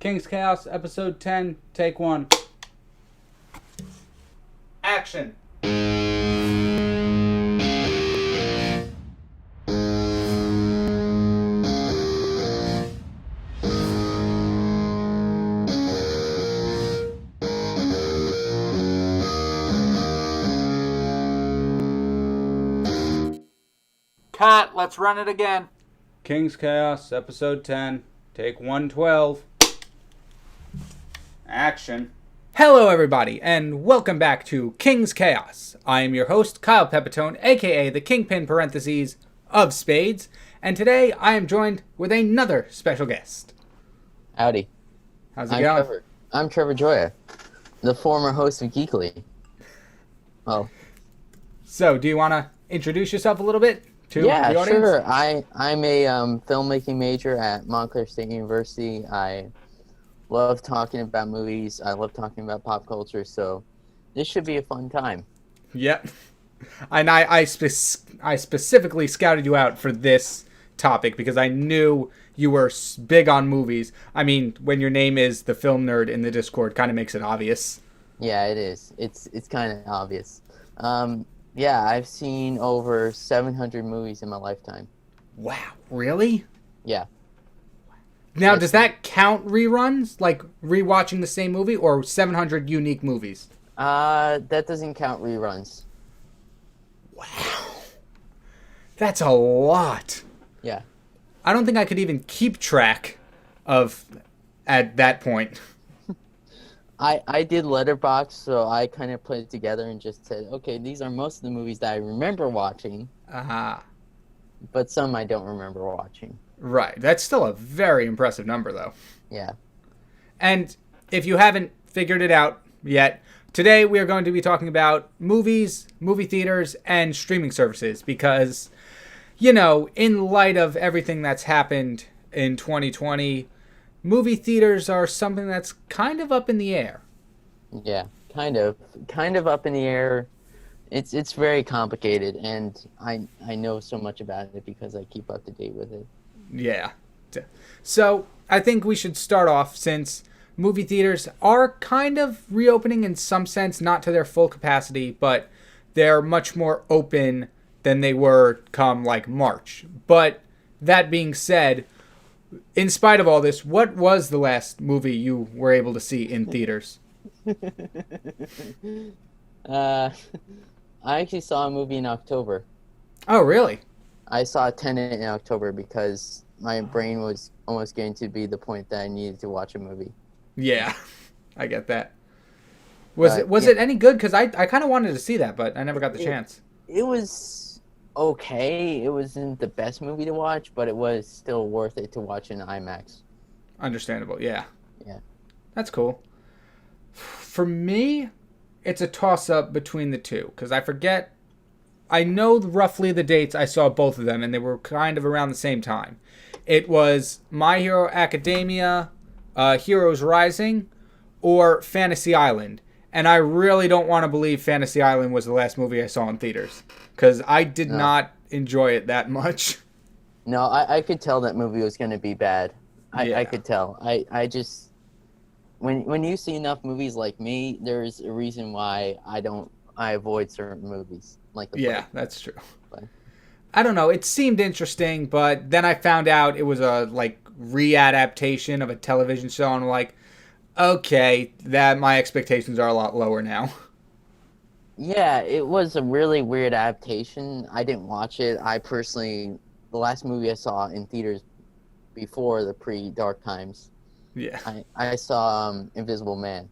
King's Chaos, episode 10, take 1. Action! Cut, let's run it again. King's Chaos, episode 10, take 112. Action. Hello, everybody, and welcome back to King's Chaos. I am your host, Kyle Pepitone, aka the Kyng-Pin parentheses of Spades, and today I am joined with another special guest. Howdy. How's it going? Trevor. I'm Trevor Gioia, the former host of Geekly. Oh. So, do you want to introduce yourself a little bit to the audience? Sure. I'm a filmmaking major at Montclair State University. I love talking about movies. I love talking about pop culture, so this should be a fun time. Yep. And I specifically scouted you out for this topic because I knew you were big on movies. I mean, when your name is the film nerd in the Discord, kind of makes it obvious. Yeah, it is. It's kind of obvious. Yeah, I've seen over 700 movies in my lifetime. Wow, really? Yeah. Now, does that count reruns? Like rewatching the same movie or 700 unique movies? That doesn't count reruns. Wow. That's a lot. Yeah. I don't think I could even keep track of at that point. I did Letterboxd, so I kind of put it together and just said, okay, these are most of the movies that I remember watching. But some I don't remember watching. Right. That's still a very impressive number, though. Yeah. And if you haven't figured it out yet, today we are going to be talking about movies, movie theaters, and streaming services because, you know, in light of everything that's happened in 2020, movie theaters are something that's kind of up in the air. Yeah, kind of up in the air. It's very complicated, and I know so much about it because I keep up to date with it. Yeah. So I think we should start off since movie theaters are kind of reopening in some sense, not to their full capacity, but they're much more open than they were come like March. But that being said, in spite of all this, what was the last movie you were able to see in theaters? I actually saw a movie in October. Oh, really? I saw Tenet in October because my brain was almost getting to be the point that I needed to watch a movie. Yeah, I get that. Was it any good? Because I kind of wanted to see that, but I never got the chance. It was okay. It wasn't the best movie to watch, but it was still worth it to watch in IMAX. Understandable, yeah. Yeah. That's cool. For me, it's a toss-up between the two, because I know roughly the dates I saw both of them, and they were kind of around the same time. It was My Hero Academia, Heroes Rising, or Fantasy Island. And I really don't want to believe Fantasy Island was the last movie I saw in theaters, because I did not enjoy it that much. No, I could tell that movie was going to be bad. I could tell. I just... When you see enough movies like me, there's a reason why I avoid certain movies. Like that's true. I don't know. It seemed interesting, but then I found out it was a readaptation of a television show, and I'm like, okay, that my expectations are a lot lower now. Yeah, it was a really weird adaptation. I didn't watch it. The last movie I saw in theaters before the pre-Dark Times. Yeah. I saw Invisible Man.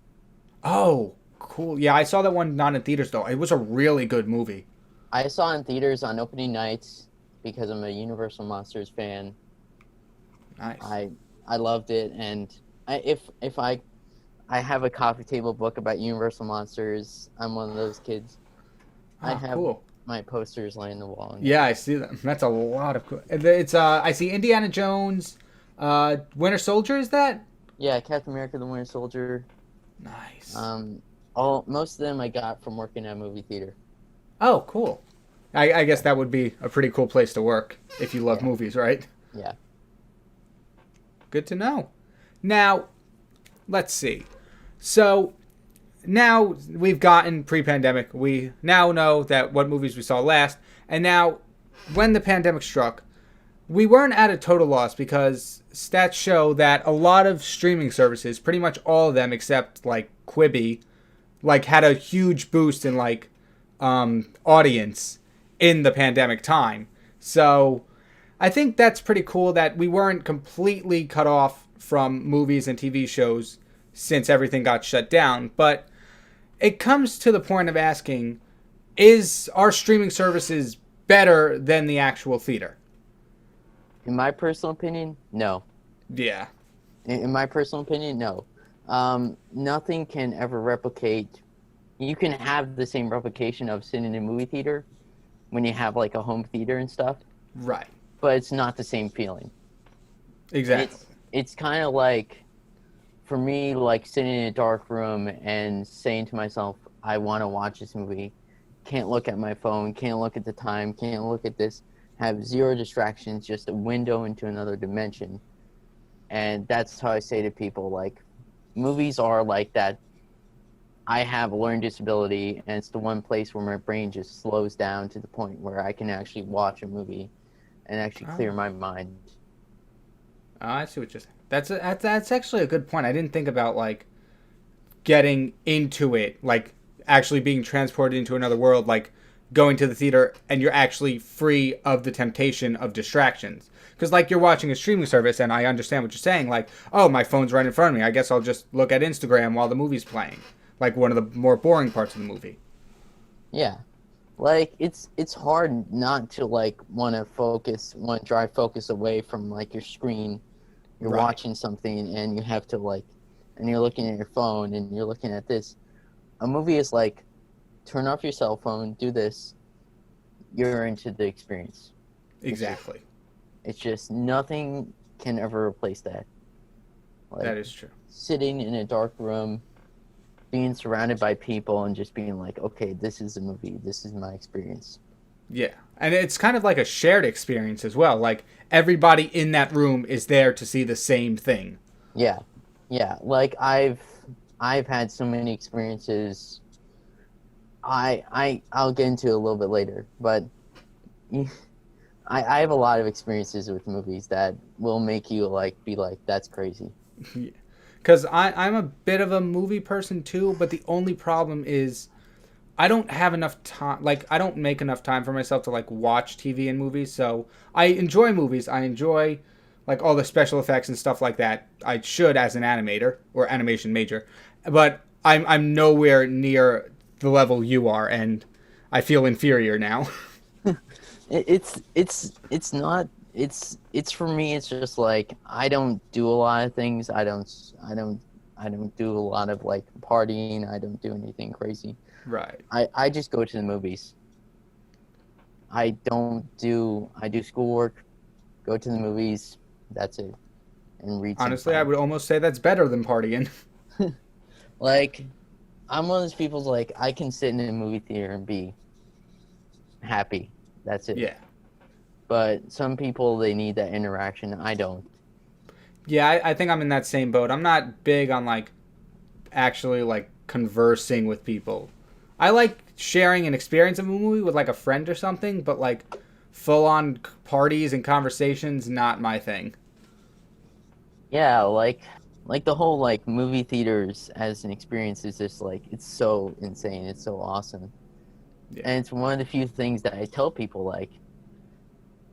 Oh, cool. Yeah, I saw that one not in theaters, though. It was a really good movie. I saw it in theaters on opening nights because I'm a Universal Monsters fan. Nice. I loved it, and if I have a coffee table book about Universal Monsters, I'm one of those kids. I have my posters laying on the wall. Yeah, I see them. That's a lot of cool. It's I see Indiana Jones, Winter Soldier. Is that? Yeah, Captain America: The Winter Soldier. Nice. Most of them I got from working at a movie theater. Oh, cool. I guess that would be a pretty cool place to work if you love movies, right? Yeah. Good to know. Now, let's see. So now we've gotten pre-pandemic. We now know that what movies we saw last. And now when the pandemic struck, we weren't at a total loss because stats show that a lot of streaming services, pretty much all of them except like Quibi, like had a huge boost in like audience in the pandemic time. So I think that's pretty cool that we weren't completely cut off from movies and TV shows since everything got shut down. But it comes to the point of asking, is our streaming services better than the actual theater? In my personal opinion, no. Yeah. In my personal opinion, no. Nothing can ever replicate. You can have the same replication of sitting in a movie theater when you have like a home theater and stuff, Right. but it's not the same feeling. Exactly. It's kind of like, for me, like sitting in a dark room and saying to myself, I want to watch this movie. Can't look at my phone, can't look at the time, can't look at this. Have zero distractions, just a window into another dimension. And that's how I say to people, like, movies are like that. I have a learning disability, and it's the one place where my brain just slows down to the point where I can actually watch a movie and actually clear my mind. Oh, I see what you're saying. That's actually a good point. I didn't think about like getting into it, like actually being transported into another world, like going to the theater and you're actually free of the temptation of distractions. Because like you're watching a streaming service, and I understand what you're saying, like, oh, my phone's right in front of me, I guess I'll just look at Instagram while the movie's playing, like one of the more boring parts of the movie. Yeah, like it's hard not to like want to drive focus away from like your screen. You're Right. watching something and you have to like, and you're looking at your phone and you're looking at this. A movie is like, turn off your cell phone, do this, you're into the experience. Exactly. It's just nothing can ever replace that. Like, That is true. sitting in a dark room, being surrounded by people and just being like, okay, this is a movie, this is my experience. Yeah. And it's kind of like a shared experience as well. Like everybody in that room is there to see the same thing. Yeah. Yeah. Like I've had so many experiences. I'll get into it a little bit later, but I have a lot of experiences with movies that will make you like be like, that's crazy. Because I'm a bit of a movie person too, but the only problem is I don't have enough time. Like, I don't make enough time for myself to, like, watch TV and movies. So I enjoy movies. I enjoy, like, all the special effects and stuff like that. I should as an animator or animation major. But I'm nowhere near the level you are, and I feel inferior now. It's for me. It's just like I don't do a lot of things. I don't do a lot of like partying. I don't do anything crazy. Right. I just go to the movies. I do schoolwork, go to the movies. That's it, and read. Honestly, I would almost say that's better than partying. Like, I'm one of those people like I can sit in a movie theater and be happy. That's it. Yeah. But some people, they need that interaction. I don't. Yeah, I think I'm in that same boat. I'm not big on, like, actually, like, conversing with people. I like sharing an experience of a movie with, like, a friend or something, but, like, full-on parties and conversations, not my thing. Yeah, like the whole, like, movie theaters as an experience is just, like, it's so insane. It's so awesome. Yeah. And it's one of the few things that I tell people, like,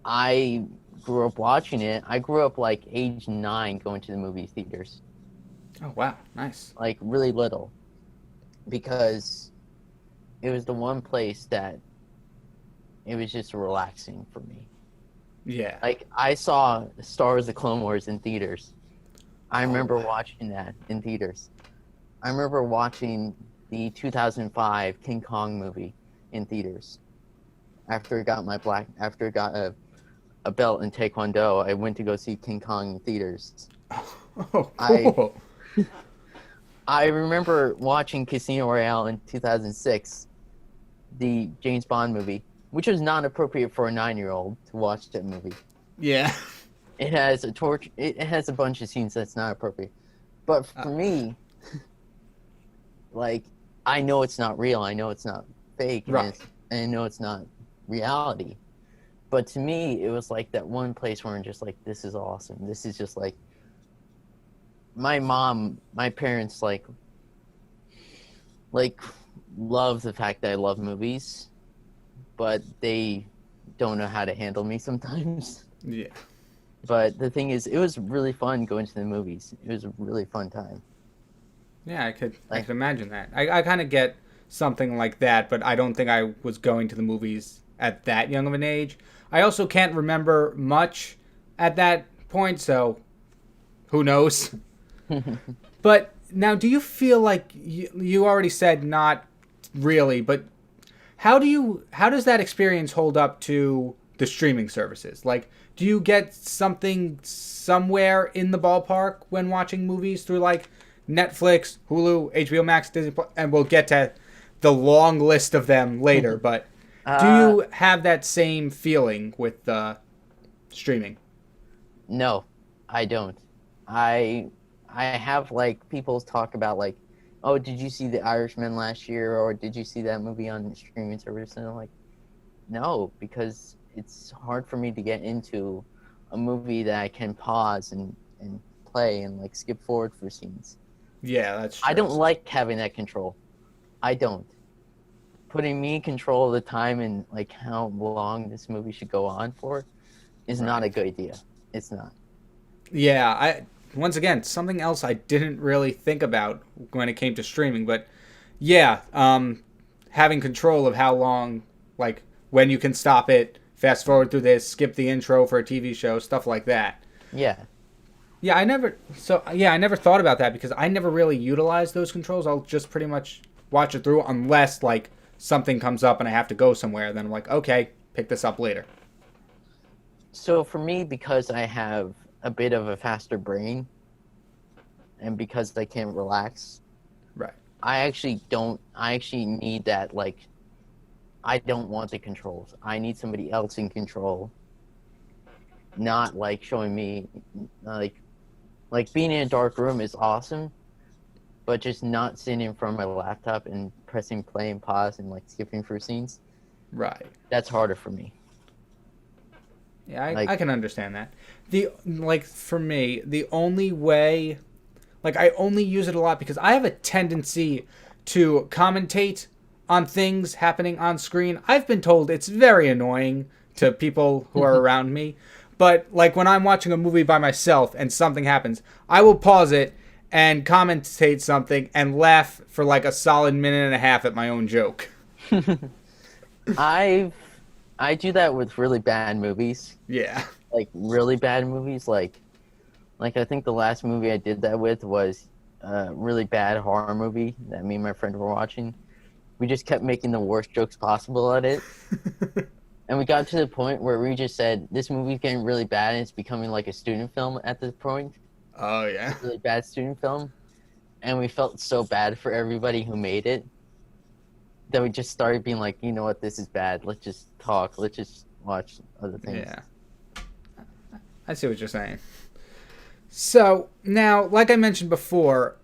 I grew up watching it. I grew up, like, age 9 going to the movie theaters. Oh, wow. Nice. Like, really little. Because it was the one place that it was just relaxing for me. Yeah. Like, I saw Star Wars: The Clone Wars in theaters. I remember watching that in theaters. I remember watching the 2005 King Kong movie in theaters. After I got a belt in Taekwondo, I went to go see King Kong in theaters. Oh, cool. I remember watching Casino Royale in 2006, the James Bond movie, which was not appropriate for a 9-year-old to watch that movie. Yeah. It has a bunch of scenes that's not appropriate. But for me, like, I know it's not real. I know it's not fake. Right. And I know it's not reality. But to me, it was like that one place where I'm just like, this is awesome. This is just like, my parents, like love the fact that I love movies, but they don't know how to handle me sometimes. Yeah. But the thing is, it was really fun going to the movies. It was a really fun time. Yeah, I could imagine that. I kind of get something like that, but I don't think I was going to the movies at that young of an age. I also can't remember much at that point, so who knows? But now, do you feel like you already said not really, but how does that experience hold up to the streaming services? Like, do you get something somewhere in the ballpark when watching movies through like Netflix, Hulu, HBO Max, Disney Plus, and we'll get to the long list of them later, but do you have that same feeling with streaming? No, I don't. I have like people talk about like, oh, did you see The Irishman last year, or did you see that movie on streaming service? And I'm like, no, because it's hard for me to get into a movie that I can pause and play and like skip forward for scenes. Yeah, that's true. I don't like having that control. I don't. Putting me in control of the time and like how long this movie should go on for is not a good idea. It's not. Yeah, once again, something else I didn't really think about when it came to streaming, but yeah, having control of how long, like when you can stop it, fast forward through this, skip the intro for a TV show, stuff like that. Yeah. Yeah, I never thought about that because I never really utilized those controls. I'll just pretty much watch it through unless like something comes up and I have to go somewhere. Then I'm like, okay, pick this up later. So for me, because I have a bit of a faster brain and because I can't relax, right, I actually need that, like, I don't want the controls. I need somebody else in control, not like showing me like being in a dark room is awesome, but just not sitting in front of my laptop and pressing play and pause and like skipping through scenes, right, that's harder for me. Yeah, I can understand that. For me, the only way, like, I only use it a lot because I have a tendency to commentate on things happening on screen. I've been told it's very annoying to people who are around me. But, like, when I'm watching a movie by myself and something happens, I will pause it and commentate something and laugh for, like, a solid minute and a half at my own joke. I do that with really bad movies. Yeah. Like, really bad movies. Like I think the last movie I did that with was a really bad horror movie that me and my friend were watching. We just kept making the worst jokes possible at it. And we got to the point where we just said, this movie's getting really bad and it's becoming like a student film at this point. Oh, yeah. Really bad student film. And we felt so bad for everybody who made it that we just started being like, you know what, this is bad. Let's just talk. Let's just watch other things. Yeah. I see what you're saying. So, now, like I mentioned before,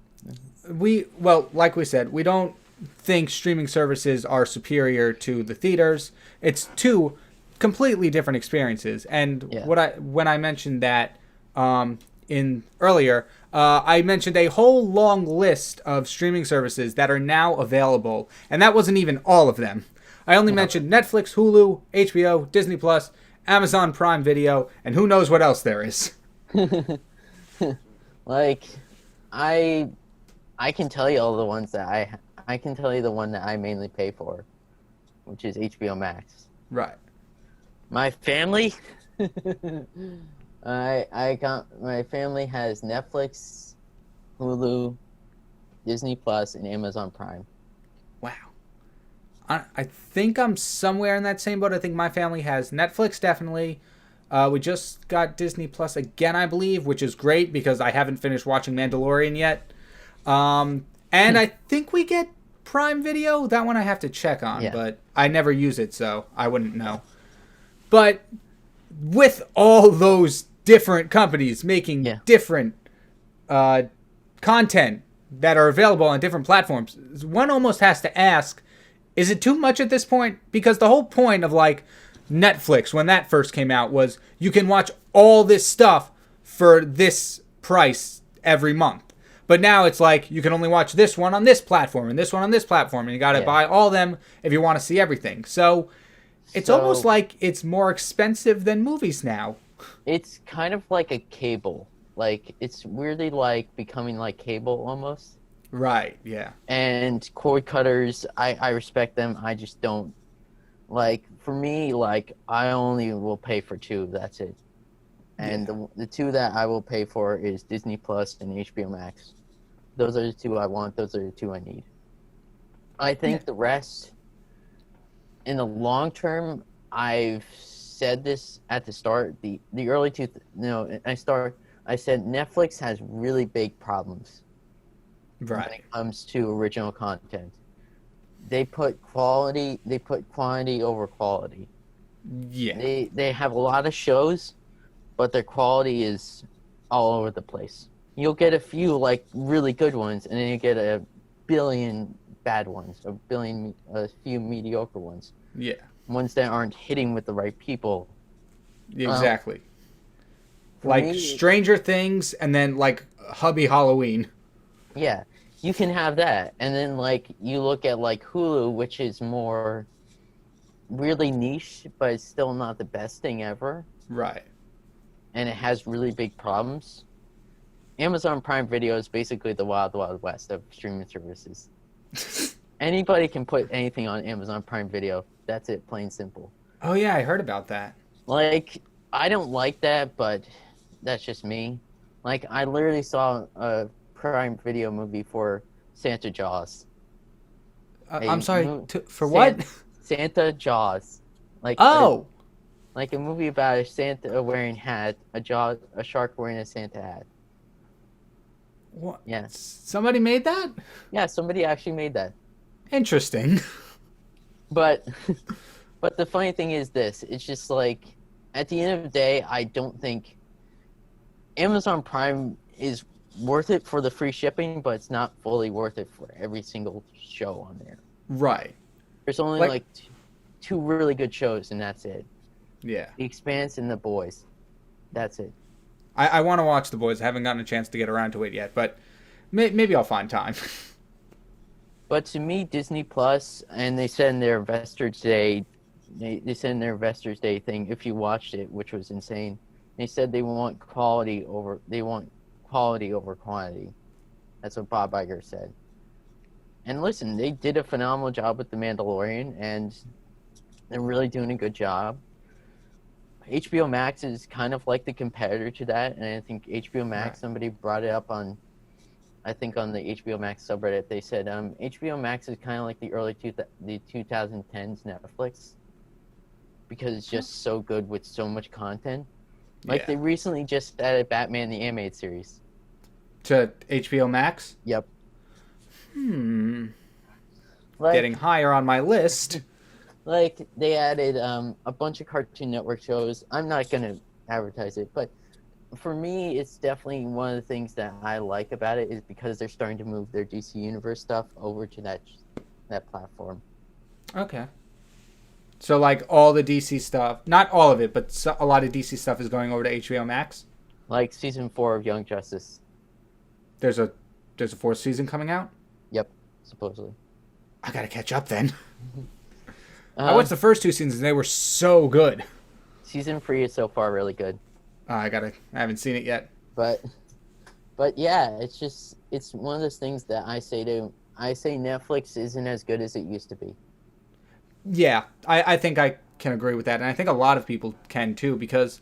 like we said, we don't think streaming services are superior to the theaters. It's two completely different experiences. And when I mentioned that in earlier, I mentioned a whole long list of streaming services that are now available, and that wasn't even all of them. I only mentioned Netflix, Hulu, HBO, Disney Plus, Amazon Prime Video, and who knows what else there is. Like, I can tell you all the ones that I can tell you the one that I mainly pay for, which is HBO Max. Right. My family, my family has Netflix, Hulu, Disney Plus, and Amazon Prime. Wow. I think I'm somewhere in that same boat. I think my family has Netflix, definitely. We just got Disney Plus again, I believe, which is great because I haven't finished watching Mandalorian yet. And I think we get Prime Video. That one I have to check on, but I never use it, so I wouldn't know. But with all those different companies making different content that are available on different platforms, one almost has to ask, is it too much at this point? Because the whole point of like Netflix, when that first came out, was you can watch all this stuff for this price every month. But now it's like you can only watch this one on this platform and this one on this platform, and you got to buy all of them if you want to see everything. So it's almost like it's more expensive than movies now. It's kind of like a cable. Like, it's weirdly like becoming like cable almost. Right, yeah. And cord cutters, I respect them. I just don't. Like, for me, like, I only will pay for two. That's it. And the two that I will pay for is Disney Plus and HBO Max. Those are the two I want. Those are the two I need. I think the rest, in the long term, I've said this at the start. The early I said Netflix has really big problems. When it comes to original content. They put quantity over quality. Yeah. They have a lot of shows, but their quality is all over the place. You'll get a few like really good ones, and then you get a billion bad ones, a few mediocre ones. Yeah. Ones that aren't hitting with the right people. Exactly. Like Stranger Things and then like Hubby Halloween. Yeah, you can have that. And then like you look at like Hulu, which is more really niche, but it's still not the best thing ever. Right. And it has really big problems. Amazon Prime Video is basically the Wild Wild West of streaming services. Anybody can put anything on Amazon Prime Video. That's it, plain simple. Oh yeah, I heard about that. Like, I don't like that, but that's just me. Like, I literally saw a Prime Video movie for Santa Jaws. I'm sorry, for what? Santa Jaws. Like, like a movie about a Santa wearing hat, a shark wearing a Santa hat. What? Yeah. Somebody made that? Yeah, somebody actually made that. Interesting. But the funny thing is this, it's just like, at the end of the day, I don't think Amazon Prime is worth it for the free shipping, but it's not fully worth it for every single show on there. Right. There's only like two really good shows, and that's it. Yeah. The Expanse and The Boys. That's it. I want to watch The Boys. I haven't gotten a chance to get around to it yet, but maybe I'll find time. But to me, Disney Plus, and they said in their Investors Day, they said in their Investors Day thing, if you watched it, which was insane, they said they want quality over quantity. That's what Bob Iger said. And listen, they did a phenomenal job with The Mandalorian, and they're really doing a good job. HBO Max is kind of like the competitor to that, and I think HBO Max, somebody brought it up on the HBO Max subreddit. They said HBO Max is kind of like the 2010s Netflix, because it's just so good with so much content. Like, they recently just added Batman the Animated Series. To HBO Max? Yep. Like, getting higher on my list. Like, they added a bunch of Cartoon Network shows. I'm not going to advertise it, but for me, it's definitely one of the things that I like about it is because they're starting to move their DC Universe stuff over to that platform. Okay. So, like, all the DC stuff, not all of it, but a lot of DC stuff is going over to HBO Max? Like season 4 of Young Justice. There's a fourth season coming out? Yep, supposedly. I gotta catch up then. I watched the first two seasons and they were so good. Season 3 is so far really good. I haven't seen it yet. But yeah, it's one of those things that I say Netflix isn't as good as it used to be. Yeah, I think I can agree with that. And I think a lot of people can too, because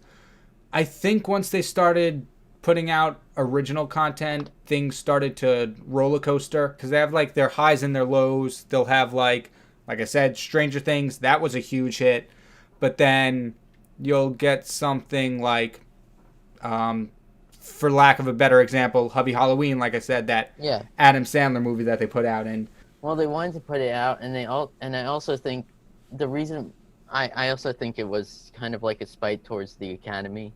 I think once they started putting out original content, things started to roller coaster, because they have like their highs and their lows. They'll have like I said, Stranger Things, that was a huge hit. But then you'll get something like, for lack of a better example, Hubby Halloween, like I said, that Adam Sandler movie that they put out. And well, they wanted to put it out, and I also think the reason I also think it was kind of like a spite towards the Academy.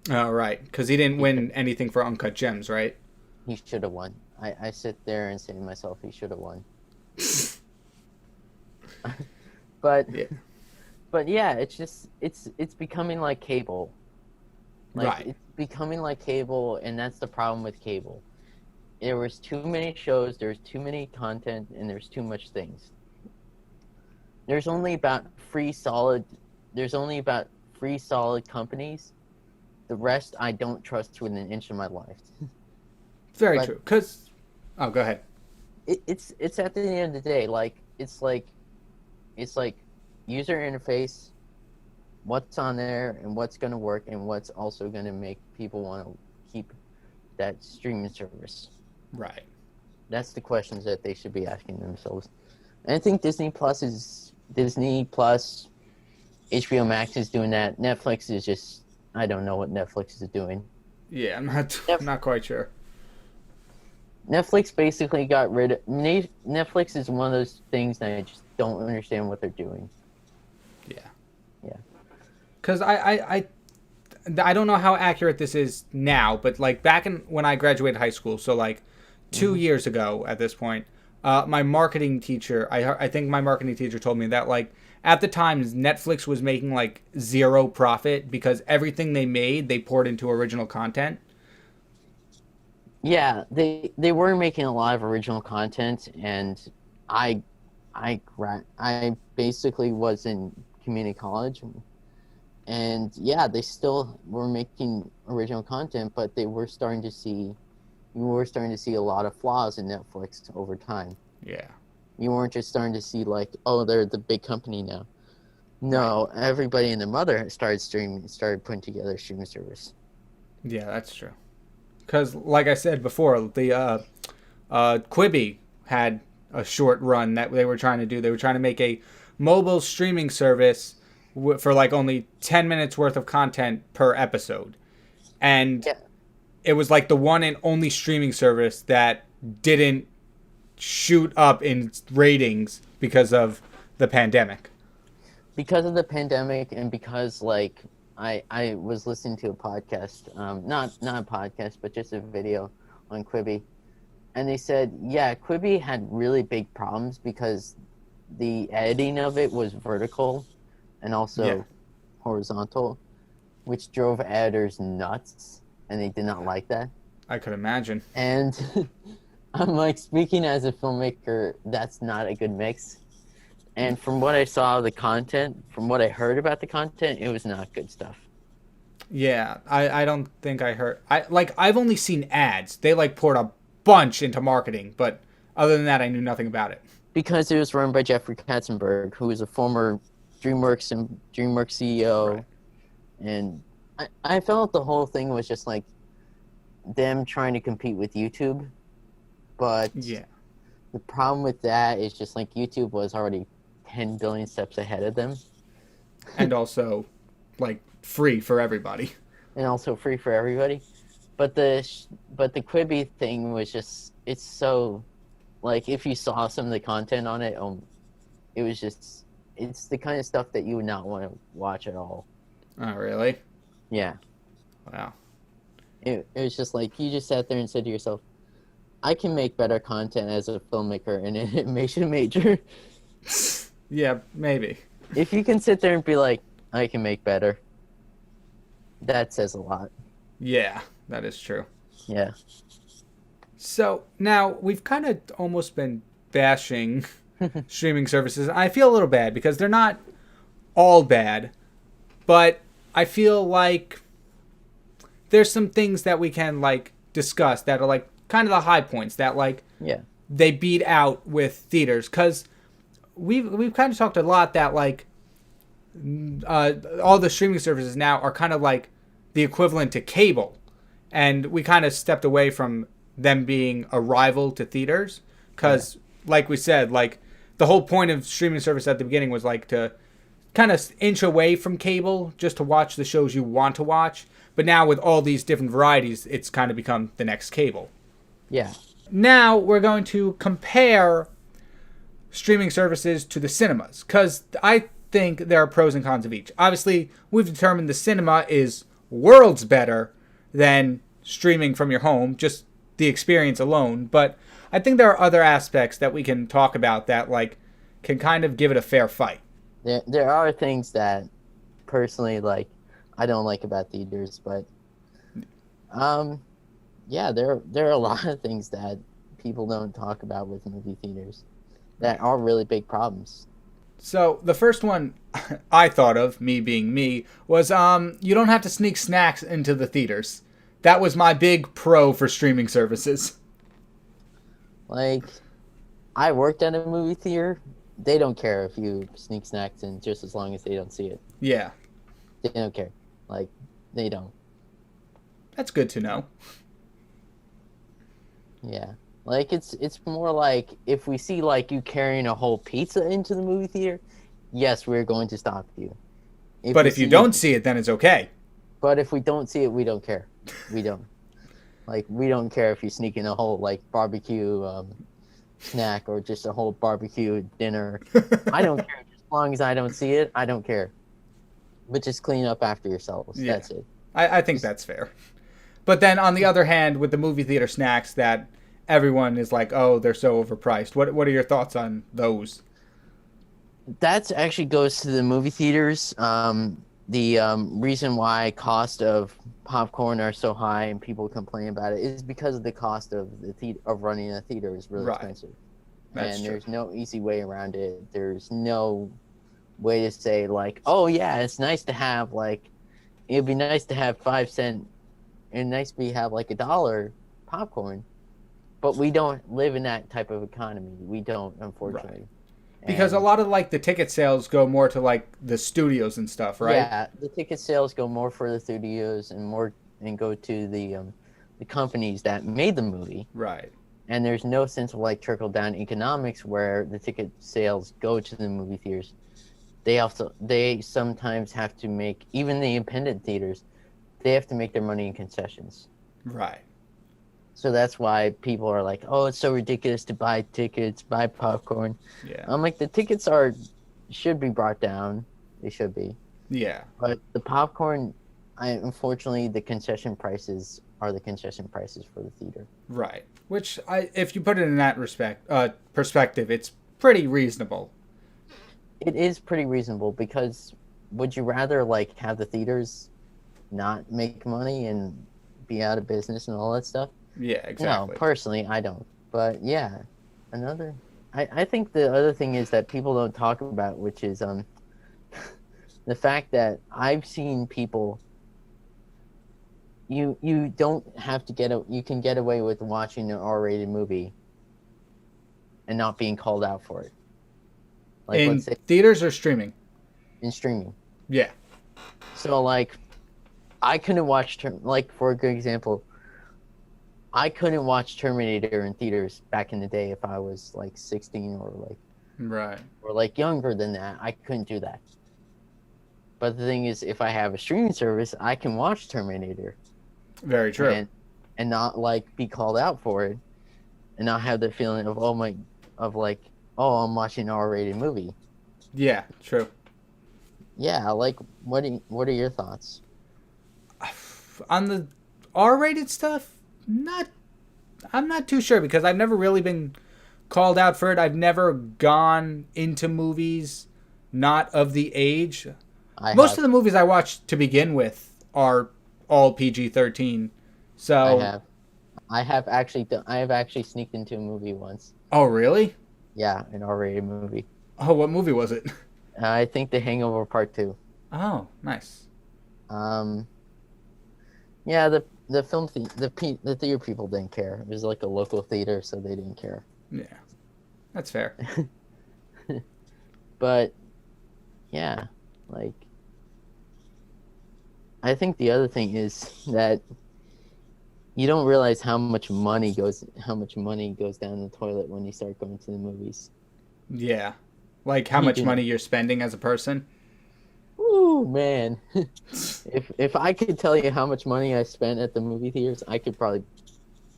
Oh, right, because he didn't win anything for Uncut Gems, right? He should have won. I sit there and say to myself, he should have won. but Yeah. but yeah, it's becoming like cable. Like Right. it's becoming like cable, and that's the problem with cable. There was too many shows, there's too many content, and there's too much things. There's only about there's only about three solid companies. The rest I don't trust within an inch of my life. Very But- true. Because, oh, go ahead. It's at the end of the day, it's like user interface, what's on there and what's going to work and what's also going to make people want to keep that streaming service. Right. That's the questions that they should be asking themselves. And I think Disney Plus, HBO Max is doing that. Netflix is just, I don't know what Netflix is doing. Yeah, I'm not quite sure. Netflix basically got rid of... Netflix is one of those things that I just don't understand what they're doing. Yeah. Yeah. Because I don't know how accurate this is now, but like back when I graduated high school, so like 2 years ago at this point, my marketing teacher, I think my marketing teacher told me that like at the time Netflix was making like zero profit because everything they made they poured into original content. Yeah, they were making a lot of original content, and I basically was in community college, and yeah, they still were making original content, but we were starting to see a lot of flaws in Netflix over time. Yeah. You weren't just starting to see like, oh, they're the big company now. No, everybody and their mother started putting together a streaming service. Yeah, that's true. Because, like I said before, the Quibi had a short run that they were trying to do. They were trying to make a mobile streaming service for like only 10 minutes worth of content per episode. And Yeah. it was like the one and only streaming service that didn't shoot up in ratings because of the pandemic. Because of the pandemic, and because like I was listening to a podcast, not a podcast, but just a video on Quibi, and they said, yeah, Quibi had really big problems because the editing of it was vertical and also horizontal, which drove editors nuts, and they did not like that. I could imagine. And I'm like, speaking as a filmmaker, that's not a good mix. And from what I saw of the content, from what I heard about the content, it was not good stuff. Yeah, I don't think I heard. I've only seen ads. They like poured a bunch into marketing, but other than that, I knew nothing about it. Because it was run by Jeffrey Katzenberg, who is a former DreamWorks CEO. Right. And I felt the whole thing was just like them trying to compete with YouTube. But Yeah. the problem with that is just like YouTube was already 10 billion steps ahead of them. And also, like, free for everybody. And also free for everybody. But the Quibi thing was just, it's so, like, if you saw some of the content on it, it was just, it's the kind of stuff that you would not want to watch at all. Oh, really? Yeah. Wow. It was just like, you just sat there and said to yourself, I can make better content as a filmmaker in an animation major. Yeah, maybe. If you can sit there and be like, I can make better, that says a lot. Yeah, that is true. Yeah. So now we've kind of almost been bashing streaming services. I feel a little bad because they're not all bad, but I feel like there's some things that we can like discuss that are like kind of the high points that like Yeah. they beat out with theaters, because we've kind of talked a lot that like all the streaming services now are kind of like the equivalent to cable, and we kind of stepped away from them being a rival to theaters because like we said, like the whole point of streaming service at the beginning was like to kind of inch away from cable just to watch the shows you want to watch, but now with all these different varieties it's kind of become the next cable. Yeah. Now we're going to compare streaming services to the cinemas, because I think there are pros and cons of each. Obviously, we've determined the cinema is worlds better than streaming from your home, just the experience alone. But I think there are other aspects that we can talk about that like can kind of give it a fair fight. There are things that personally like I don't like about theaters, but yeah, there are a lot of things that people don't talk about with movie theaters that are really big problems. So the first one I thought of, me being me, was you don't have to sneak snacks into the theaters. That was my big pro for streaming services. Like, I worked at a movie theater. They don't care if you sneak snacks in just as long as they don't see it. Yeah. They don't care. Like, they don't. That's good to know. Yeah. Like, it's more like if we see, like, you carrying a whole pizza into the movie theater, yes, we're going to stop you. But if you don't see it, then it's okay. But if we don't see it, we don't care. We don't. Like, we don't care if you sneak in a whole, like, barbecue snack or just a whole barbecue dinner. I don't care. As long as I don't see it, I don't care. But just clean up after yourselves. Yeah. That's it. I think that's fair. But then on the other hand, with the movie theater snacks that everyone is like, oh, they're so overpriced. What are your thoughts on those? That actually goes to the movie theaters. The reason why cost of popcorn are so high and people complain about it is because of the cost of of running a theater is really expensive. That's and true. There's no easy way around it. There's no way to say like, oh yeah, it's nice to have like, it'd be nice to have 5 cent and nice to have like $1 popcorn, but we don't live in that type of economy. We don't, unfortunately. Right. Because a lot of like the ticket sales go more to like the studios and stuff, right? Yeah, the ticket sales go more for the studios and go to the companies that made the movie. Right. And there's no sense of like trickle down economics where the ticket sales go to the movie theaters. They sometimes have to make, even the independent theaters, they have to make their money in concessions. Right. So that's why people are like, oh, it's so ridiculous to buy tickets, buy popcorn. Yeah. I'm like, the tickets should be brought down. They should be. Yeah. But the popcorn, unfortunately, the concession prices are the concession prices for the theater. Right. Which, if you put it in that perspective, it's pretty reasonable. It is pretty reasonable because would you rather like have the theaters not make money and be out of business and all that stuff? Yeah, exactly. No, personally, I don't. But yeah, I think the other thing is that people don't talk about, which is the fact that I've seen people. You don't have to you can get away with watching an R-rated movie and not being called out for it. Like, in let's say theaters or streaming? in streaming. Yeah. So like, I couldn't watch like, for a good example, I couldn't watch Terminator in theaters back in the day if I was like 16 or like younger than that. I couldn't do that. But the thing is, if I have a streaming service, I can watch Terminator. Very true. And not like be called out for it, and not have the feeling of I'm watching an R-rated movie. Yeah, true. Yeah, like what are your thoughts? On the R-rated stuff, I'm not too sure because I've never really been called out for it. I've never gone into movies not of the age. Most of the movies I watch to begin with are all PG-13. So I have actually sneaked into a movie once. Oh, really? Yeah, an R-rated movie. Oh, what movie was it? I think The Hangover Part 2. Oh, nice. Yeah, the theater people didn't care. It was like a local theater, so they didn't care. Yeah, that's fair. But yeah, like, I think the other thing is that you don't realize how much money goes down the toilet when you start going to the movies. Yeah, like how much money you're spending as a person. Ooh, man. If I could tell you how much money I spent at the movie theaters, I could probably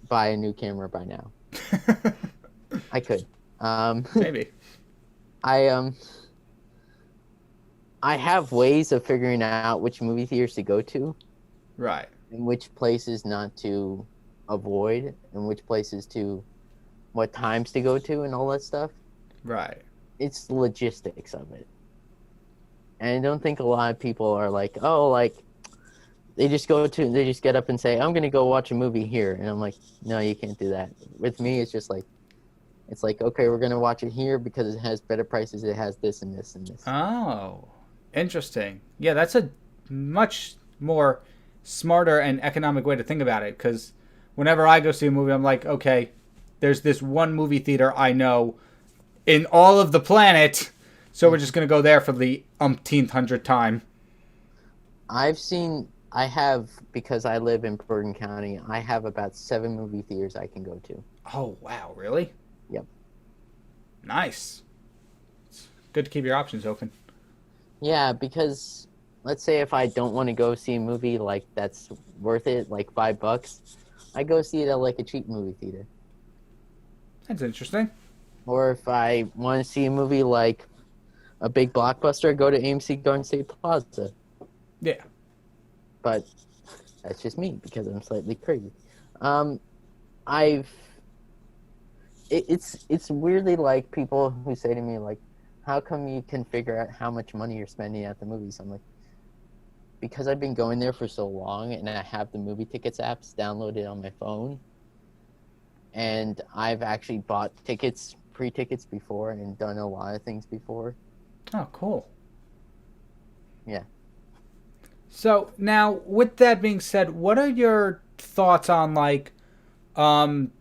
buy a new camera by now. I could. Maybe. I have ways of figuring out which movie theaters to go to. Right. And which places not to avoid and which places to, what times to go to and all that stuff. Right. It's the logistics of it. And I don't think a lot of people are like, oh, like, they just get up and say, I'm going to go watch a movie here. And I'm like, no, you can't do that. With me, it's just like, okay, we're going to watch it here because it has better prices. It has this and this and this. Oh, interesting. Yeah, that's a much more smarter and economic way to think about it. Because whenever I go see a movie, I'm like, okay, there's this one movie theater I know in all of the planet, so we're just going to go there for the umpteenth hundredth time. Because I live in Bergen County, I have about 7 movie theaters I can go to. Oh, wow, really? Yep. Nice. It's good to keep your options open. Yeah, because let's say if I don't want to go see a movie like that's worth it, like $5, I go see it at like a cheap movie theater. That's interesting. Or if I want to see a movie like a big blockbuster, I go to AMC Garden State Plaza. Yeah. But that's just me because I'm slightly crazy. It's weirdly like people who say to me like, how come you can figure out how much money you're spending at the movies? I'm like, because I've been going there for so long and I have the movie tickets apps downloaded on my phone. And I've actually bought pre-tickets before and done a lot of things before. Oh, cool. Yeah. So now, with that being said, what are your thoughts on like marathons,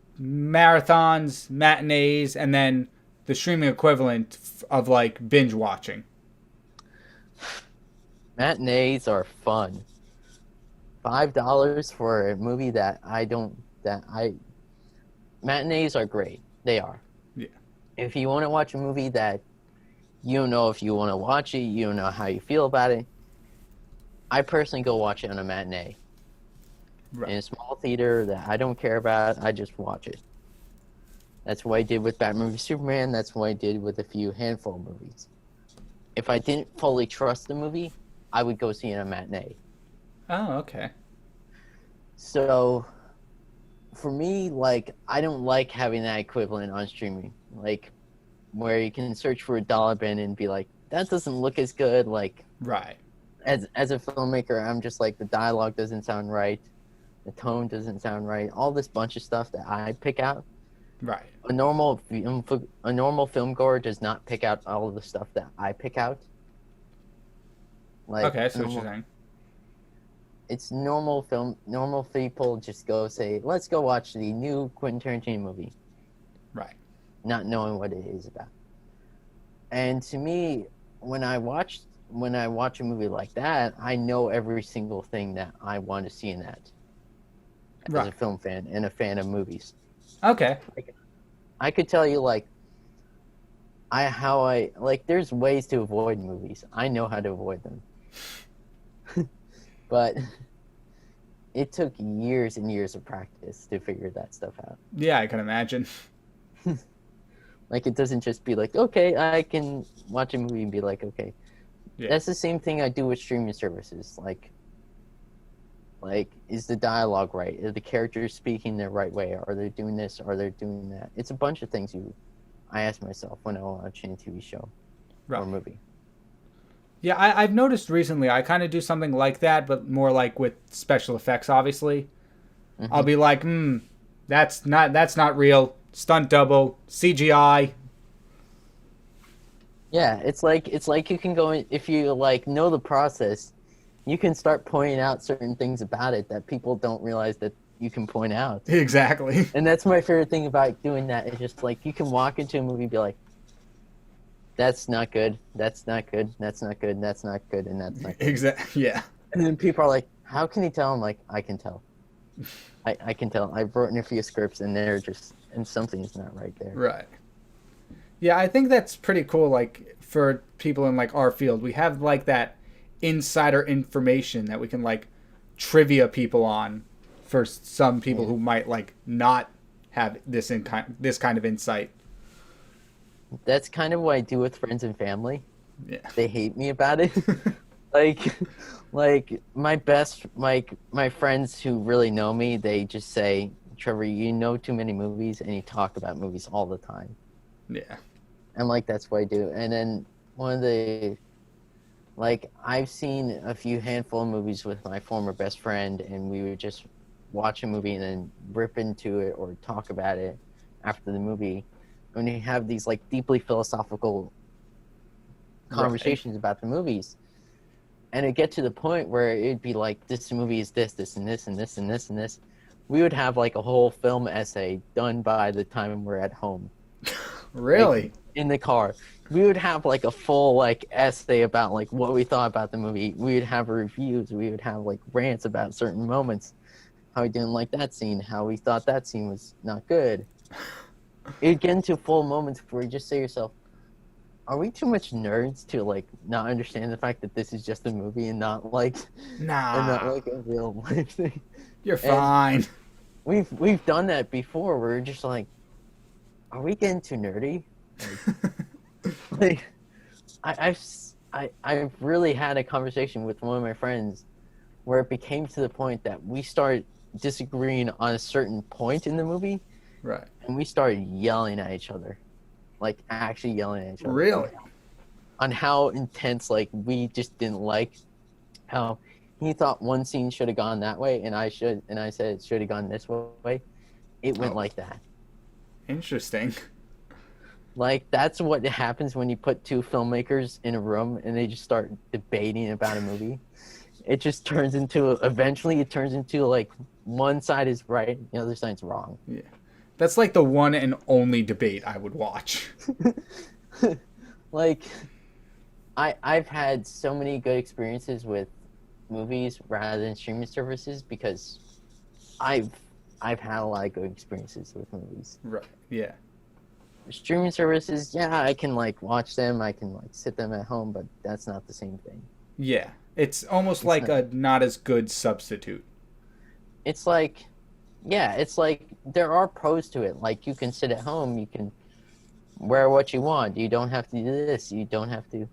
matinees, and then the streaming equivalent of like binge watching? Matinees are fun. $5 for a movie matinees are great. They are. Yeah. If you want to watch a movie that you don't know if you want to watch it, you don't know how you feel about it, I personally go watch it on a matinee. Right. In a small theater that I don't care about, I just watch it. That's what I did with Batman v Superman. That's what I did with a handful of movies. If I didn't fully trust the movie, I would go see it on a matinee. Oh, okay. So, for me, like, I don't like having that equivalent on streaming. Like, where you can search for a dollar bin and be like, that doesn't look as good. Like, Right. As a filmmaker, I'm just like, the dialogue doesn't sound right. The tone doesn't sound right. All this bunch of stuff that I pick out. Right. A normal film goer does not pick out all of the stuff that I pick out. Like, Okay, I see what you're saying. It's normal people just go say, let's go watch the new Quentin Tarantino movie. Right. Not knowing what it is about. And to me, when I watch a movie like that, I know every single thing that I want to see in that. As a film fan and a fan of movies. Okay. I could tell you there's ways to avoid movies. I know how to avoid them. But it took years and years of practice to figure that stuff out. Yeah, I can imagine. Like, it doesn't just be like, okay, I can watch a movie and be like, okay. Yeah. That's the same thing I do with streaming services. Like, is the dialogue right? Are the characters speaking the right way? Are they doing this? Are they doing that? It's a bunch of things I ask myself when I'm watching a TV show or movie. Yeah, I've noticed recently I kind of do something like that, but more like with special effects, obviously. Mm-hmm. I'll be like, that's not real. Stunt double, CGI. Yeah, it's like you can go in, if you like know the process, you can start pointing out certain things about it that people don't realize that you can point out. Exactly. And that's my favorite thing about doing that. It's just like you can walk into a movie and be like, that's not good, that's not good, that's not good, that's not good, and that's not good. Exactly. Yeah. And then people are like, how can you tell? I'm like, I can tell. I can tell. I've written a few scripts and and something's not right there. Right. Yeah, I think that's pretty cool. Like, for people in like our field, we have like that insider information that we can like trivia people on for some people who might like not have this kind of insight. That's kind of what I do with friends and family. Yeah. They hate me about it. like my friends who really know me, they just say, Trevor, you know too many movies and you talk about movies all the time. Yeah. And like that's what I do. And then one of the like I've seen a few handful of movies with my former best friend, and we would just watch a movie and then rip into it or talk about it after the movie. When you have these like deeply philosophical conversations about the movies, and it get to the point where it'd be like, this movie is this, this, and this, and this, and this, and this. We would have like a whole film essay done by the time we're at home. Really? Like, in the car. We would have like a full like essay about like what we thought about the movie. We would have reviews. We would have like rants about certain moments. How we didn't like that scene. How we thought that scene was not good. It'd get into full moments where you just say to yourself, are we too much nerds to like not understand the fact that this is just a movie and not like Nah. and not like a real life thing? You're fine. We've done that before. We're just like, are we getting too nerdy? Like, I've really had a conversation with one of my friends where it became to the point that we started disagreeing on a certain point in the movie, Right. and we started yelling at each other, like actually yelling at each other. Really? On how intense, like we just didn't like how he thought one scene should have gone that way, and I said it should have gone this way. It went like that. Interesting. Like, that's what happens when you put two filmmakers in a room and they just start debating about a movie. It just turns into, eventually it turns into, like, one side is right, the other side's wrong. Yeah. That's like the one and only debate I would watch. Like, I've had so many good experiences with movies rather than streaming services because I've had a lot of good experiences with movies. Right. Yeah. Streaming services, yeah, I can like watch them, I can like sit them at home, but that's not the same thing. Yeah. It's almost like a not as good substitute. It's like, yeah, it's like there are pros to it. Like you can sit at home, you can wear what you want. You don't have to do this. You don't have to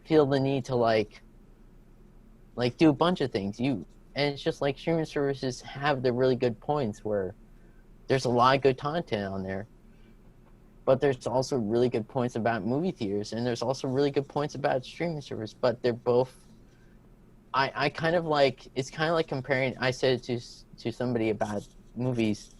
feel the need to like do a bunch of things. And it's just like streaming services have the really good points where there's a lot of good content on there. But there's also really good points about movie theaters, and there's also really good points about streaming service. But they're both, I kind of like, it's kind of like comparing. I said it to somebody about movies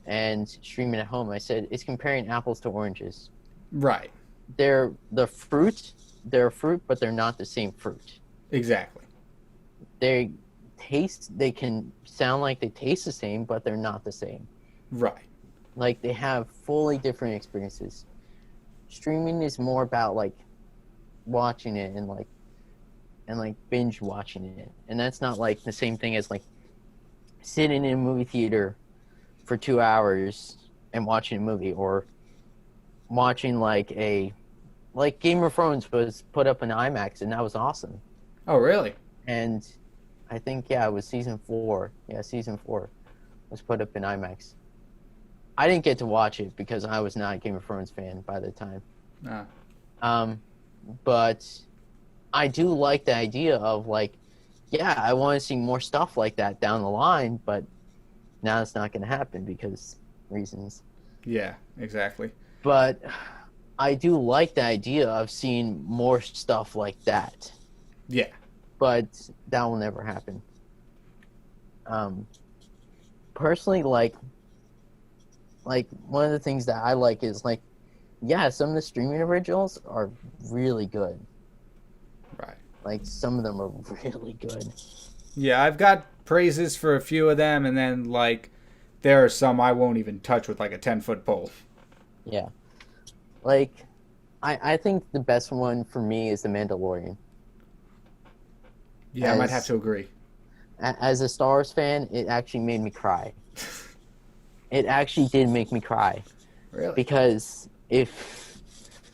and streaming at home. I said it's comparing apples to oranges. Right. They're a fruit, but they're not the same fruit. Exactly. They can sound like they taste the same, but they're not the same. Right. Like, they have fully different experiences. Streaming is more about, like, watching it and binge watching it. And that's not, like, the same thing as, like, sitting in a movie theater for 2 hours and watching a movie, or watching, like, Game of Thrones was put up in IMAX, and that was awesome. Oh, really? And I think, yeah, it was season 4. Yeah, season 4 was put up in IMAX. I didn't get to watch it because I was not a Game of Thrones fan by the time. Ah. But I do like the idea of, like, yeah, I want to see more stuff like that down the line, but now it's not going to happen because reasons. Yeah, exactly. But I do like the idea of seeing more stuff like that. Yeah. But that will never happen. Personally, like one of the things that I like is, like, yeah, some of the streaming originals are really good. Right. Like, some of them are really good. Yeah, I've got praises for a few of them, and then, like, there are some I won't even touch with, like, a 10-foot pole. Yeah. Like, I think the best one for me is The Mandalorian. Yeah, I might have to agree. As a Star Wars fan, it actually made me cry. It actually did make me cry. Really? Because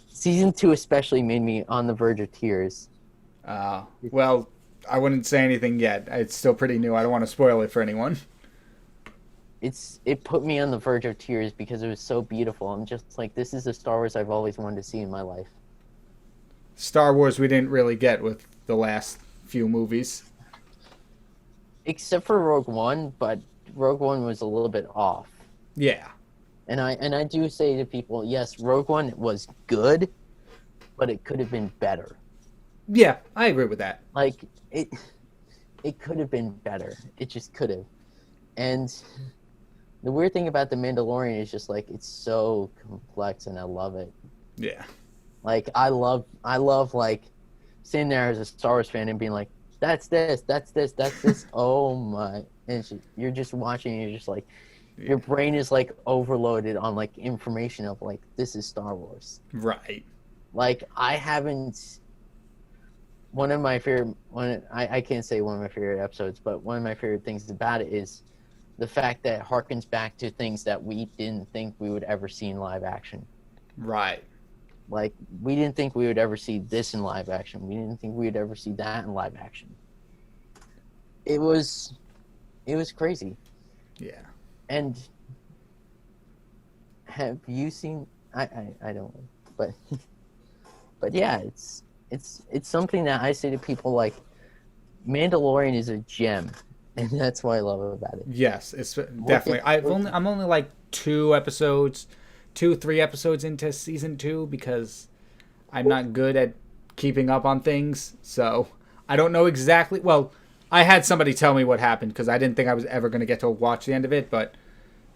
Season 2 especially made me on the verge of tears. Well, I wouldn't say anything yet. It's still pretty new. I don't want to spoil it for anyone. It put me on the verge of tears because it was so beautiful. I'm just like, this is the Star Wars I've always wanted to see in my life. Star Wars we didn't really get with the last few movies. Except for Rogue One, but Rogue One was a little bit off. Yeah. And I do say to people, yes, Rogue One was good, but it could have been better. Yeah, I agree with that. Like it could have been better. It just could have. And the weird thing about The Mandalorian is just like it's so complex, and I love it. Yeah. Like I love like sitting there as a Star Wars fan and being like, that's this. Oh my! And you're just watching, and you're just like, your brain is like overloaded on like information of like this is Star Wars. Right. Like I haven't. One of my favorite I can't say one of my favorite episodes, but one of my favorite things about it is the fact that it harkens back to things that we didn't think we would ever see in live action. Right. Like, we didn't think we would ever see this in live action. We didn't think we would ever see that in live action. It was crazy. Yeah. And have you seen? I don't. But yeah, it's something that I say to people like, Mandalorian is a gem, and that's what I love about it. Yes, it's definitely. I'm only like 3 episodes into season 2 because I'm not good at keeping up on things. So I don't know exactly. Well, I had somebody tell me what happened because I didn't think I was ever going to get to watch the end of it, but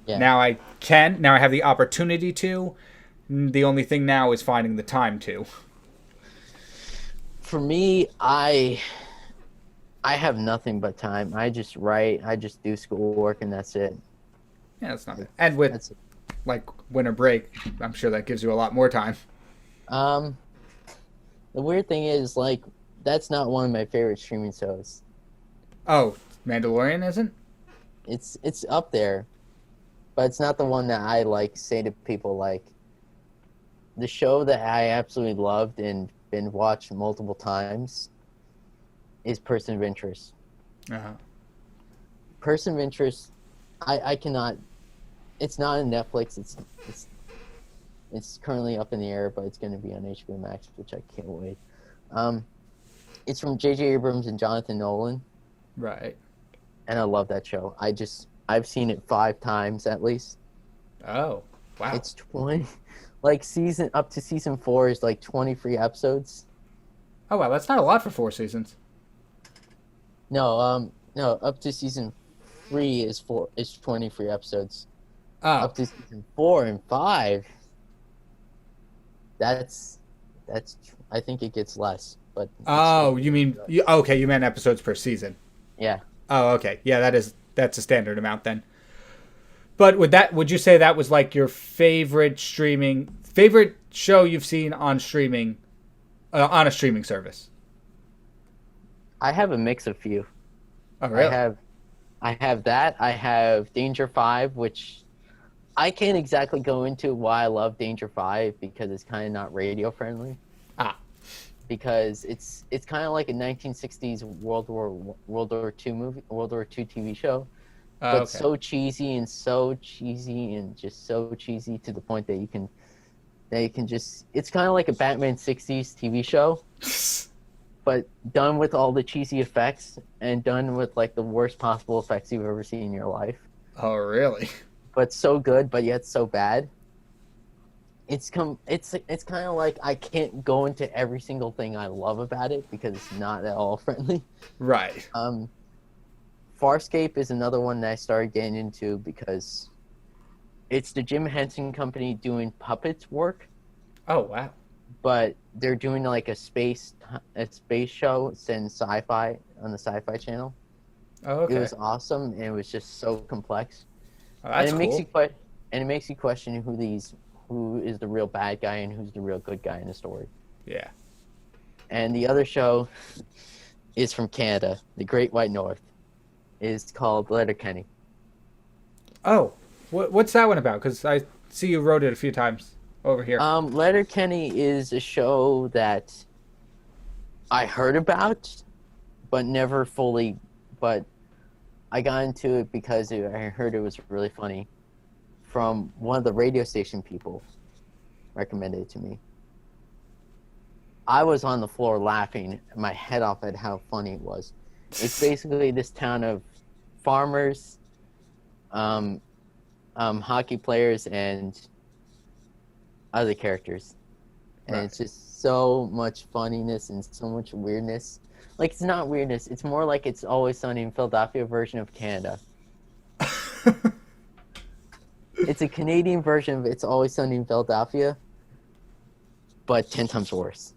now I can. Now I have the opportunity to. The only thing now is finding the time to. For me, I have nothing but time. I just write. I just do schoolwork, and that's it. Yeah, that's not bad. And with like winter break, I'm sure that gives you a lot more time. The weird thing is, like, that's not one of my favorite streaming shows. Oh, Mandalorian isn't? It's up there, but it's not the one that I like say to people like. The show that I absolutely loved and been watched multiple times is Person of Interest. Uh-huh. Person of Interest, I cannot. It's not on Netflix. It's currently up in the air, but it's going to be on HBO Max, which I can't wait. It's from J.J. Abrams and Jonathan Nolan. Right. And I love that show. I've seen it 5 times at least. Oh, wow. It's 20, like up to season 4 is like 23 episodes. Oh wow, that's not a lot for 4 seasons. No, up to season 3 is 23 episodes. Oh. Up to season 4 and 5. That's I think it gets less, but. Oh, you mean okay? You meant episodes per season. Yeah. Oh, okay. Yeah, that's a standard amount then. But would you say that was like your favorite show you've seen on streaming, on a streaming service? I have a mix of few. Oh, really? I have that. I have Danger 5, which I can't exactly go into why I love Danger 5 because it's kind of not radio friendly. Ah. Because it's kind of like a 1960s World War II movie, World War II TV show. But okay. so cheesy and just so cheesy to the point that you can just, it's kind of like a Batman 60s TV show, but done with all the cheesy effects and done with like the worst possible effects you've ever seen in your life. Oh, really? But so good, but yet so bad. It's kind of like I can't go into every single thing I love about it because it's not at all friendly. Right. Farscape is another one that I started getting into because it's the Jim Henson Company doing puppets work. Oh, wow. But they're doing like a space show. It's in sci-fi on the Sci-Fi Channel. Oh, okay. It was awesome, and it was just so complex. Oh, that's and it cool. makes you question who is the real bad guy and who's the real good guy in the story. Yeah. And the other show is from Canada, The Great White North. Is called Letterkenny. Oh, what's that one about? Because I see you wrote it a few times over here. Letterkenny is a show that I heard about, but never fully. But I got into it because I heard it was really funny from one of the radio station people recommended it to me. I was on the floor laughing my head off at how funny it was. It's basically this town of farmers hockey players and other characters. And Right. it's just so much funniness and so much weirdness. Like, it's not weirdness. It's more like It's Always Sunny in Philadelphia version of Canada. It's a Canadian version of It's Always Sunny in Philadelphia, but 10 times worse.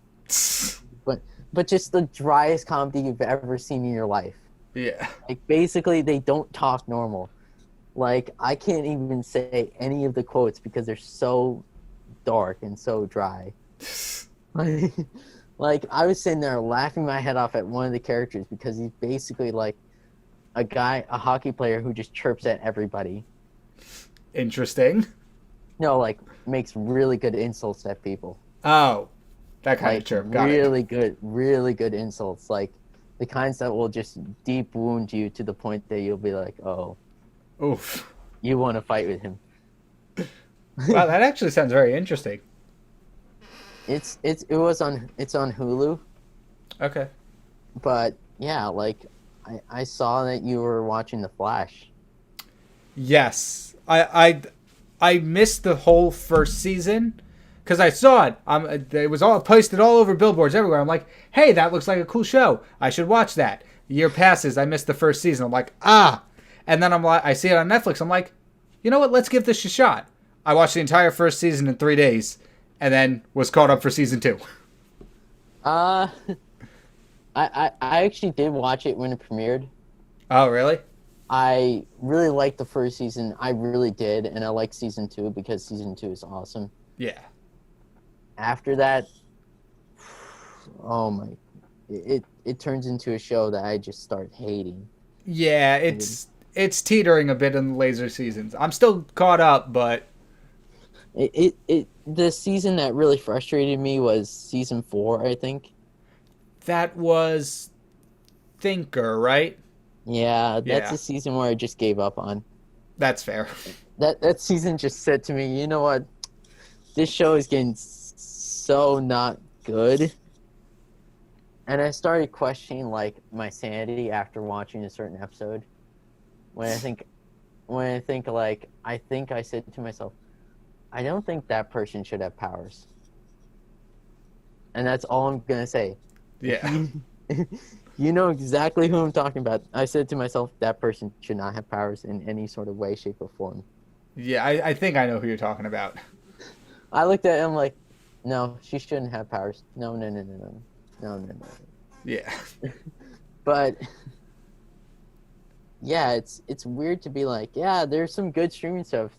But just the driest comedy you've ever seen in your life. Yeah. Like, basically, they don't talk normal. Like, I can't even say any of the quotes because they're so dark and so dry. Like, I was sitting there laughing my head off at one of the characters because he's basically like a hockey player who just chirps at everybody. Interesting. No, like, makes really good insults at people. Oh, that kind Like, of chirp. Got really good insults. Like, the kinds that will just deep wound you to the point that you'll be like, oh, it. Oof. you want to fight with him. Wow, that actually sounds very interesting. It's on Hulu, Okay. but yeah, like, I saw that you were watching The Flash. Yes, I missed the whole first season because I saw it. It was all posted all over billboards everywhere. I'm like, hey, that looks like a cool show. I should watch that. A year passes. I missed the first season. I'm like, and then I see it on Netflix. I'm like, you know what? Let's give this a shot. I watched the entire first season in 3 days, and then was caught up for season 2. I actually did watch it when it premiered. Oh, really? I really liked the first season. I really did, and I like season 2 because season 2 is awesome. Yeah. After that, oh my, it turns into a show that I just start hating. Yeah, it's teetering a bit in the later seasons. I'm still caught up, but The season that really frustrated me was season 4, I think. that was Thinker, right? Yeah, that's Yeah. the season where I just gave up on. That's fair. That season just said to me, you know what? This show is getting so not good. And I started questioning, like, my sanity after watching a certain episode. When I think like, I think I said to myself, I don't think that person should have powers. And that's all I'm gonna say. Yeah. You know exactly who I'm talking about. I said to myself, that person should not have powers in any sort of way, shape, or form. Yeah, I think I know who you're talking about. I looked at him like, no, she shouldn't have powers. No. Yeah. But yeah, it's weird to be like, yeah, there's some good streaming stuff,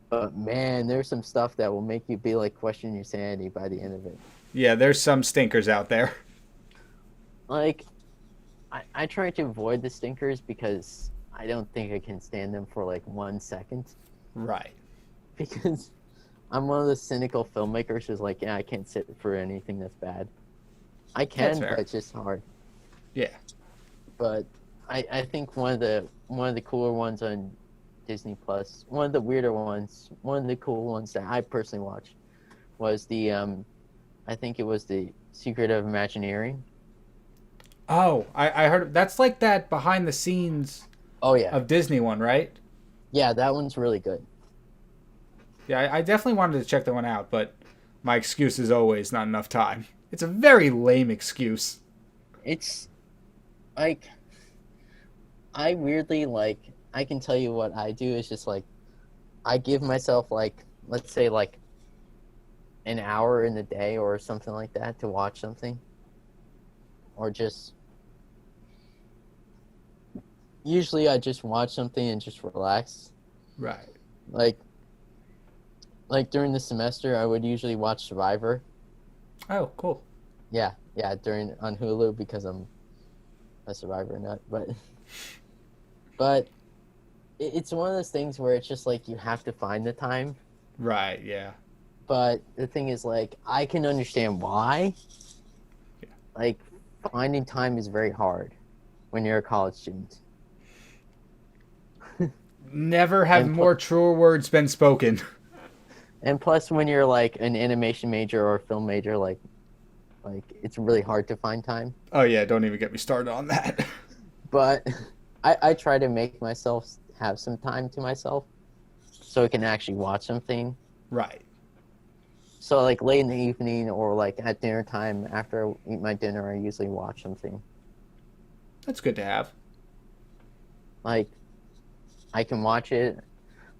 but man, there's some stuff that will make you be like question your sanity by the end of it. Yeah, there's some stinkers out there. Like, I try to avoid the stinkers because I don't think I can stand them for like 1 second. Right. Because I'm one of the cynical filmmakers who's like, yeah, I can't sit for anything that's bad. I That's can, fair. but it's just hard. Yeah. But I think one of the cooler ones on Disney Plus, one of the weirder ones, one of the cool ones that I personally watched was the I think it was the Secret of Imagineering. Oh, I heard that's like that behind the scenes Oh yeah, of Disney one, right? yeah, that one's really good. Yeah, I definitely wanted to check that one out, but my excuse is always not enough time. It's a very lame excuse. It's like, I weirdly, like, I can tell you what I do is just like, I give myself like, let's say like an hour in the day or something like that to watch something, or just usually I just watch something and just relax. Right. Like during the semester, I would usually watch Survivor. Oh, cool. Yeah, on Hulu because I'm a Survivor nut, but it's one of those things where it's just like you have to find the time. Right, yeah. But the thing is, like, I can understand why. Yeah. Like, finding time is very hard when you're a college student. Never have And more truer words been spoken. And plus, when you're like an animation major or a film major, like it's really hard to find time. Oh yeah, don't even get me started on that. But I try to make myself have some time to myself, so I can actually watch something. Right. So like late in the evening or like at dinner time after I eat my dinner, I usually watch something. That's good to have. Like, I can watch it.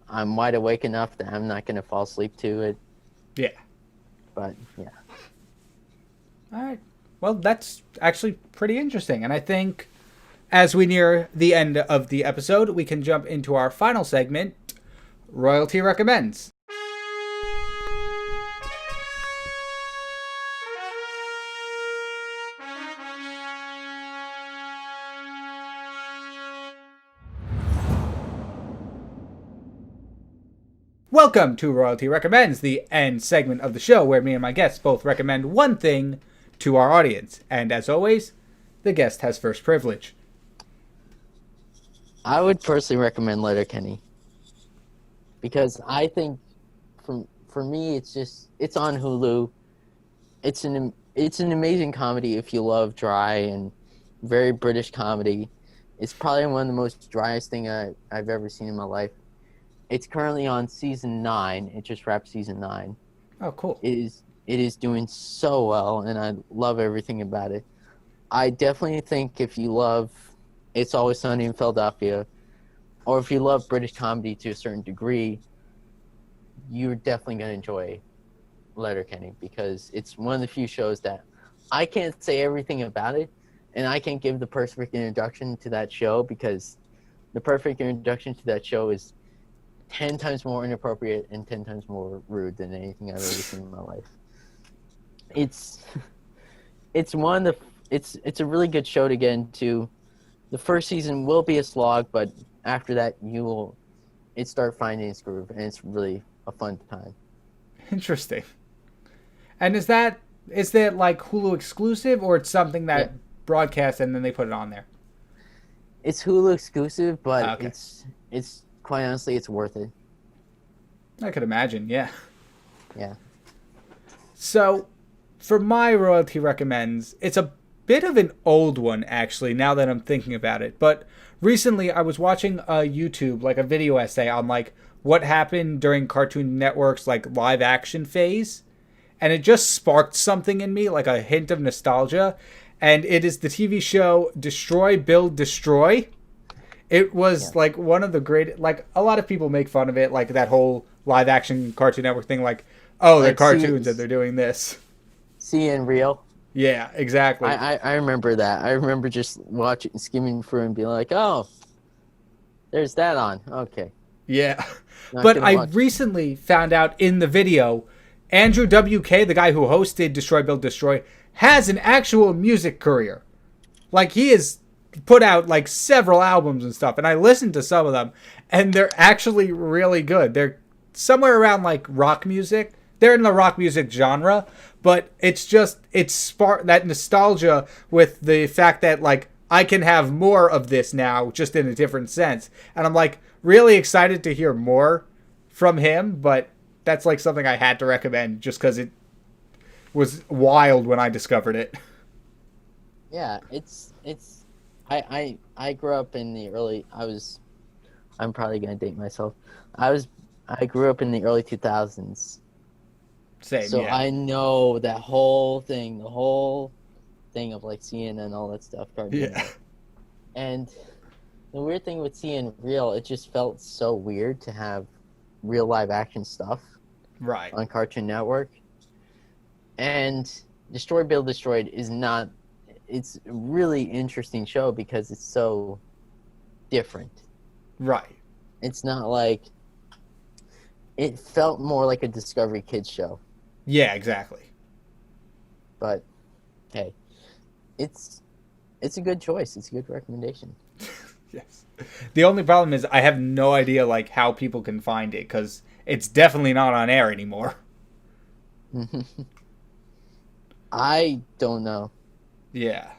I'm wide awake enough that I'm not going to fall asleep to it. Yeah. But, yeah. All right. Well, that's actually pretty interesting. And I think as we near the end of the episode, we can jump into our final segment, Royalty Recommends. Welcome to Royalty Recommends, the end segment of the show where me and my guests both recommend one thing to our audience. And as always, the guest has first privilege. I would personally recommend Letterkenny. Because I think, for me, it's on Hulu. It's an amazing comedy if you love dry and very British comedy. It's probably one of the most driest thing I've ever seen in my life. It's currently on season 9. It just wrapped season 9. Oh, cool. It is doing so well, and I love everything about it. I definitely think if you love It's Always Sunny in Philadelphia, or if you love British comedy to a certain degree, you're definitely going to enjoy Letterkenny, because it's one of the few shows that I can't say everything about it, and I can't give the perfect introduction to that show, because the perfect introduction to that show is 10 times more inappropriate and 10 times more rude than anything I've ever seen in my life. It's a really good show to get into. The first season will be a slog, but after that it start finding its groove, and it's really a fun time. Interesting. And is that like Hulu exclusive, or it's something that broadcasts and then they put it on there? It's Hulu exclusive, but okay. it's quite honestly, it's worth it. I could imagine, yeah. Yeah. So, for my Royalty Recommends, it's a bit of an old one, actually, now that I'm thinking about it. But recently, I was watching a YouTube, like a video essay on, like, what happened during Cartoon Network's, like, live-action phase. And it just sparked something in me, like a hint of nostalgia. And it is the TV show Destroy, Build, Destroy. It was like one of the great, like a lot of people make fun of it, like that whole live action Cartoon Network thing, like, oh, they're cartoons and they're doing this. See in real. Yeah, exactly. I remember that. I remember just watching, skimming through and being like, oh, there's that on. Okay. Yeah. But I recently found out in the video, Andrew WK, the guy who hosted Destroy, Build, Destroy, has an actual music career. Like, he is put out like several albums and stuff, and I listened to some of them, and they're actually really good. They're somewhere around like rock music. They're in the rock music genre, but it's spark that nostalgia with the fact that like I can have more of this now, just in a different sense. And I'm like really excited to hear more from him, but that's like something I had to recommend just because it was wild when I discovered it. Yeah, I grew up in the early. I'm probably gonna date myself. I grew up in the early 2000s. Same. So yeah. I know that whole thing, the whole thing of like CNN and all that stuff. Yeah. And the weird thing with seeing real, it just felt so weird to have real live action stuff. Right. On Cartoon Network. And Destroy, Build, Destroyed is not. It's a really interesting show because it's so different. Right. It's not like. It felt more like a Discovery Kids show. Yeah, exactly. But, hey, it's a good choice. It's a good recommendation. Yes. The only problem is I have no idea like how people can find it because it's definitely not on air anymore. I don't know. Yeah.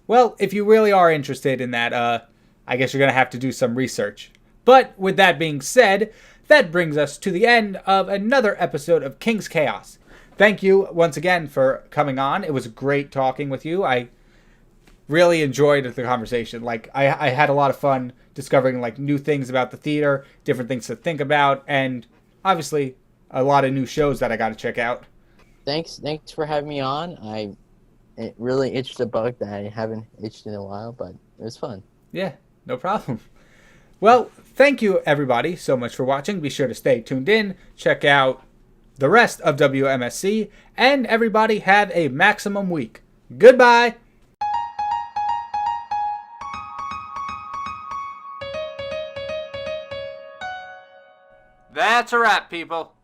Well, if you really are interested in that, I guess you're going to have to do some research. But with that being said, that brings us to the end of another episode of King's Chaos. Thank you once again for coming on. It was great talking with you. I really enjoyed the conversation. Like, I had a lot of fun discovering, like, new things about the theater, different things to think about, and obviously a lot of new shows that I got to check out. Thanks for having me on. It really itched a bug that I haven't itched in a while, but it was fun. Yeah, no problem. Well, thank you everybody so much for watching. Be sure to stay tuned in, check out the rest of WMSC, and everybody have a maximum week. Goodbye! That's a wrap, people.